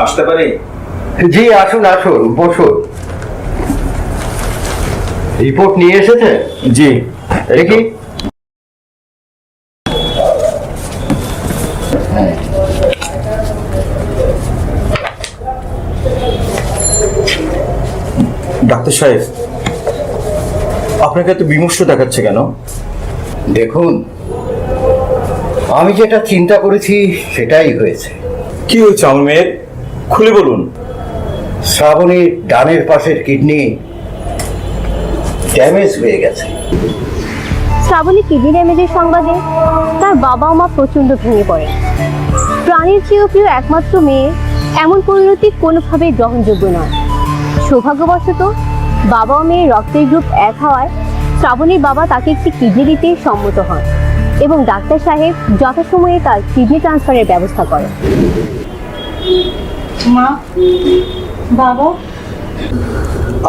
আসতে পারি? জি আসুন আসুন, বসুন। রিপোর্ট নিয়ে এসেছে? জি। দেখি। ডাক্তার সাহেব, আপনাকে এত বিমর্ষ দেখাচ্ছে কেন? দেখুন, আমি যেটা চিন্তা করেছি সেটাই হয়েছে। কি হয়েছে আমার মেয়ের? খুলে বলুন। শ্রাবণীর ডানের পাশের কিডনি ড্যামেজ হয়ে গেছে। শ্রাবণী কিডনি ড্যামেজের সংবাদে তার বাবা ও মা প্রচন্ড ভেঙে পড়ে। প্রাণীর চেয়েও প্রিয় একমাত্র মেয়ে, এমন পরিণতি কোনোভাবেই গ্রহণযোগ্য নয়। সৌভাগ্যবশত বাবা ও মেয়ের রক্তের গ্রুপ এক হওয়ায় শ্রাবণীর বাবা তাকে একটি কিডনি দিতে সম্মত হন এবং ডাক্তার সাহেব যথাসময়ে তার কিডনি ট্রান্সফারের ব্যবস্থা করেন। মা, বাবা,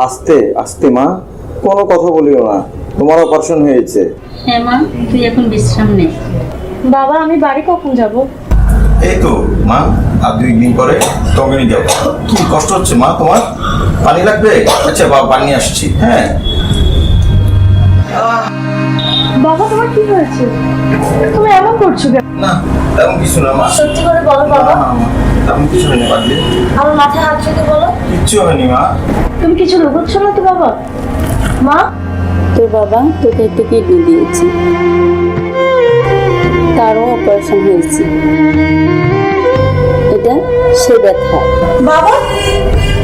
আস্তে আস্তে মা, কোনো কথা বলিও না, তোমার অপারেশন হয়েছে। হ্যাঁ মা, তুই এখন বিশ্রাম নে। বাবা, আমি বাড়ি কখন যাব? এই তো মা, আর 2 দিন পরে তোমাকে নিয়ে যাবো। কি কষ্ট হচ্ছে মা তোমার? পানি লাগবে? আচ্ছা বাবা, পানি আসছি। হ্যাঁ বাবা, তোমার কি হয়েছে? তুমি এমন করছো কেন? না, তেমন কিছু না মা। সত্যি করে বলো বাবা। না, মা, তেমন কিছু হয়নি বাদলে। আমার মাথায় হাত রেখে বলো। কিচ্ছু হয়নি মা। তুমি কিছু লুকোচ্ছ না তো বাবা? মা, তোর বাবা তোকে একটা কিডনি দিয়েছে, তারও অপারেশন হয়েছে। এটা সে ব্যথা। বাবা,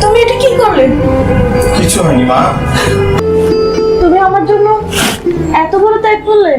তুমি এটা কি করলে? কিছু হয়নি মা। তুমি আমার জন্য এত বড় ত্যাগ করলে?